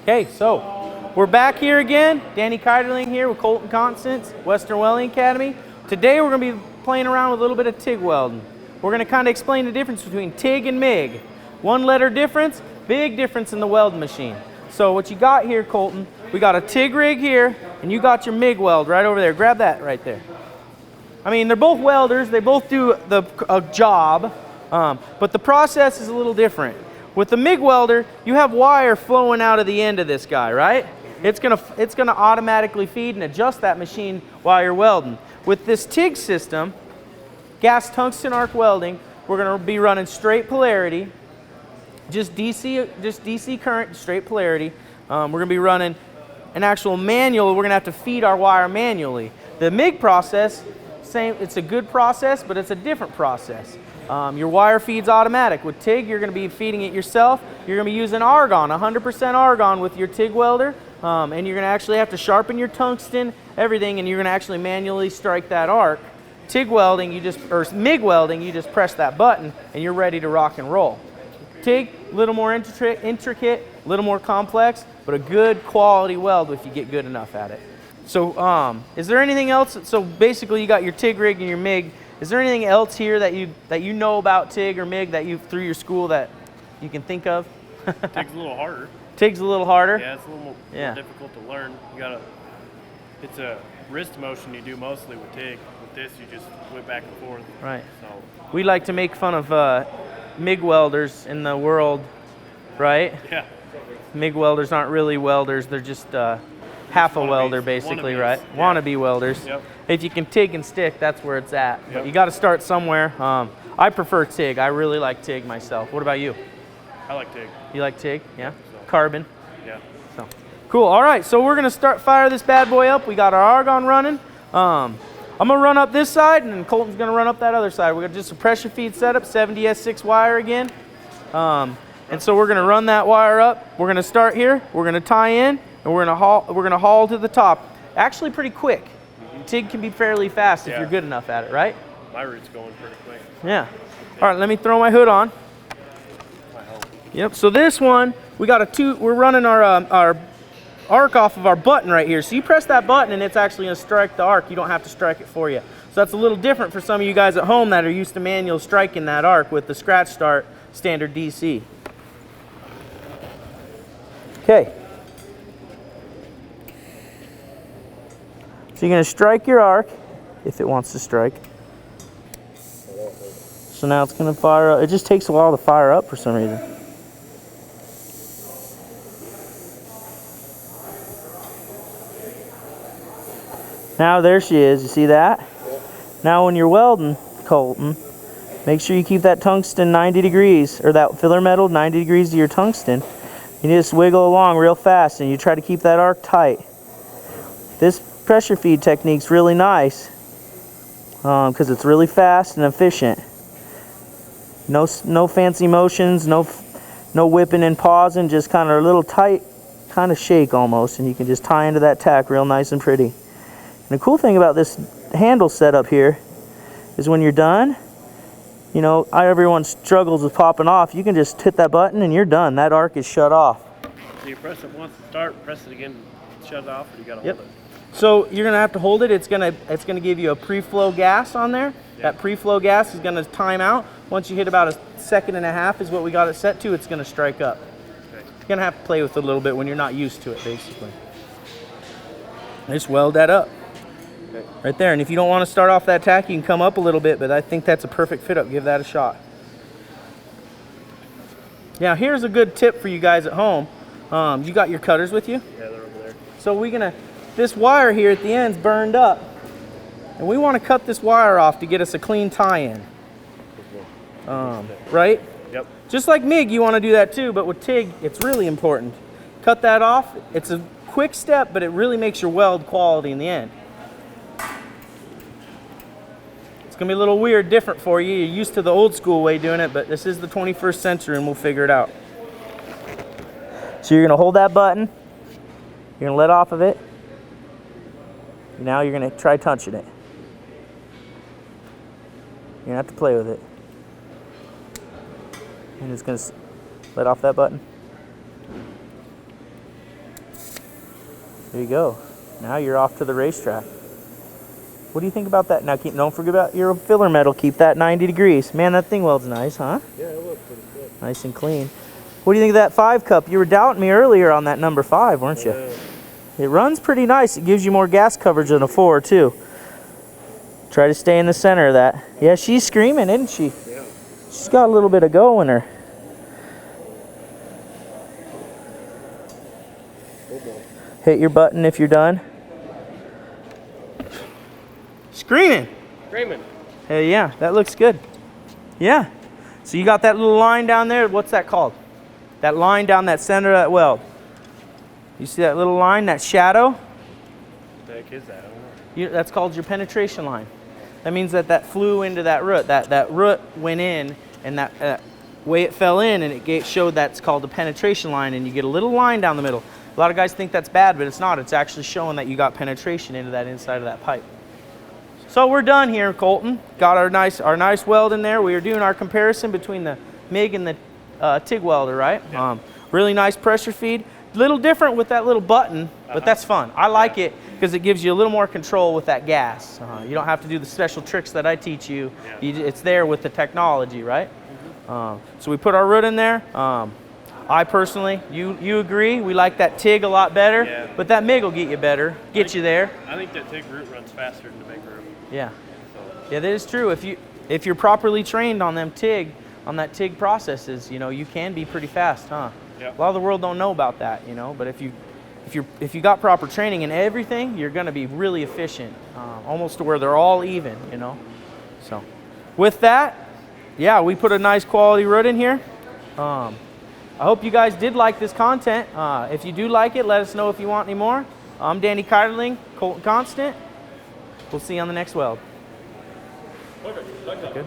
Okay, so we're back here again. Danny Kiderling here with Colton Constance, Western Welding Academy. Today we're going to be playing around with a little bit of TIG welding. We're going to kind of explain the difference between TIG and MIG. One letter difference, big difference in the weld machine. So what you got here, Colton, we got a TIG rig here, and you got your MIG weld right over there. Grab that right there. I mean, they're both welders. They both do a job, but the process is a little different. With the MIG welder, you have wire flowing out of the end of this guy, right? It's gonna automatically feed and adjust that machine while you're welding. With this TIG system, gas tungsten arc welding, we're gonna be running straight polarity, just DC current, straight polarity. We're gonna be running an actual manual. We're gonna have to feed our wire manually. The MIG process, same. It's a good process, but it's a different process. Your wire feeds automatic. With TIG, you're going to be feeding it yourself. You're going to be using argon, 100% argon with your TIG welder, and you're going to actually have to sharpen your tungsten, everything, and you're going to actually manually strike that arc. TIG welding, or MIG welding, you just press that button and you're ready to rock and roll. TIG, a little more intricate, a little more complex, but a good quality weld if you get good enough at it. So, is there anything else? So basically, you got your TIG rig and your MIG. Is there anything else here that you know about TIG or MIG that you through your school that you can think of? TIG's a little harder. TIG's a little harder? Yeah, it's a little more difficult to learn. It's a wrist motion you do mostly with TIG. With this, you just whip back and forth. Right. So we like to make fun of MIG welders in the world, right? Yeah. MIG welders aren't really welders. They're just half a welder, basically, right? Yeah. Wannabe welders. Yep. If you can TIG and stick, that's where it's at. Yep. But you got to start somewhere. I prefer TIG. I really like TIG myself. What about you? I like TIG. You like TIG? Yeah. So. Carbon. Yeah. So cool. All right. So we're gonna fire this bad boy up. We got our argon running. I'm gonna run up this side, and then Colton's gonna run up that other side. We're gonna just a pressure feed setup, 70S6 wire again. And so we're gonna run that wire up. We're gonna start here. We're gonna tie in. And we're gonna haul to the top. Actually pretty quick. TIG can be fairly fast if you're good enough at it, right? My route's going pretty quick. Yeah. All right, let me throw my hood on. Yep, so this one, we're running our arc off of our button right here. So you press that button and it's actually gonna strike the arc. You don't have to strike it for you. So that's a little different for some of you guys at home that are used to manual striking that arc with the scratch start standard DC. Okay. So you're going to strike your arc, if it wants to strike. So now it's going to fire up. It just takes a while to fire up for some reason. Now there she is, you see that? Now when you're welding, Colton, make sure you keep that tungsten 90 degrees, or that filler metal 90 degrees to your tungsten. You just wiggle along real fast and you try to keep that arc tight. This pressure feed technique's really nice because it's really fast and efficient. No fancy motions, no whipping and pausing, just kind of a little tight kind of shake almost, and you can just tie into that tack real nice and pretty. And the cool thing about this handle setup here is when you're done, you know, everyone struggles with popping off. You can just hit that button and you're done. That arc is shut off. So you press it once to start, press it again, shut it off, or you gotta hold it? So you're gonna have to hold it. It's gonna give you a pre-flow gas on there. Yep. That pre-flow gas is gonna time out. Once you hit about a second and a half is what we got it set to, it's gonna strike up. Okay. You're gonna have to play with it a little bit when you're not used to it, basically. Just weld that up. Okay. Right there. And if you don't want to start off that tack, you can come up a little bit, but I think that's a perfect fit up. Give that a shot. Now here's a good tip for you guys at home. You got your cutters with you? Yeah, they're over there. So this wire here at the end's burned up, and we want to cut this wire off to get us a clean tie-in. Right? Yep. Just like MIG, you want to do that too, but with TIG, it's really important. Cut that off. It's a quick step, but it really makes your weld quality in the end. It's going to be a little weird, different for you. You're used to the old school way doing it, but this is the 21st century, and we'll figure it out. So you're going to hold that button. You're going to let off of it. Now you're going to try touching it. You're going to have to play with it. And it's going to let off that button. There you go. Now you're off to the racetrack. What do you think about that? Now don't forget about your filler metal. Keep that 90 degrees. Man, that thing welds nice, huh? Yeah, it looks pretty good. Nice and clean. What do you think of that 5 cup? You were doubting me earlier on that number 5, weren't you? It runs pretty nice. It gives you more gas coverage than a 4 too. Try to stay in the center of that. Yeah, she's screaming, isn't she? Yeah. She's got a little bit of go in her. Hit your button if you're done. Screaming. Screaming. Hey, yeah, that looks good. Yeah. So you got that little line down there. What's that called? That line down that center of that weld. You see that little line, that shadow? What the heck is that? I don't know. That's called your penetration line. That means that flew into that root. That root went in, and that way it fell in, and it showed that's called the penetration line, and you get a little line down the middle. A lot of guys think that's bad, but it's not. It's actually showing that you got penetration into that inside of that pipe. So we're done here, Colton. Got our nice weld in there. We are doing our comparison between the MIG and the TIG welder, right? Yeah. Really nice pressure feed. Little different with that little button, but that's fun. I like it because it gives you a little more control with that gas. You don't have to do the special tricks that I teach you. It's there with the technology, right? So we put our root in there. I personally, you agree, we like that TIG a lot better, but that MIG will get you better, get you there. I think that TIG root runs faster than the MIG root. Yeah, yeah, that is true. If you're properly trained on them on that TIG processes, you know, you can be pretty fast, huh? Yep. A lot of the world don't know about that, you know. But if you got proper training in everything, you're going to be really efficient, almost to where they're all even, you know. So, with that, yeah, we put a nice quality root in here. I hope you guys did like this content. If you do like it, let us know if you want any more. I'm Danny Kiderling, Colton Constant. We'll see you on the next weld. Perfect. Good.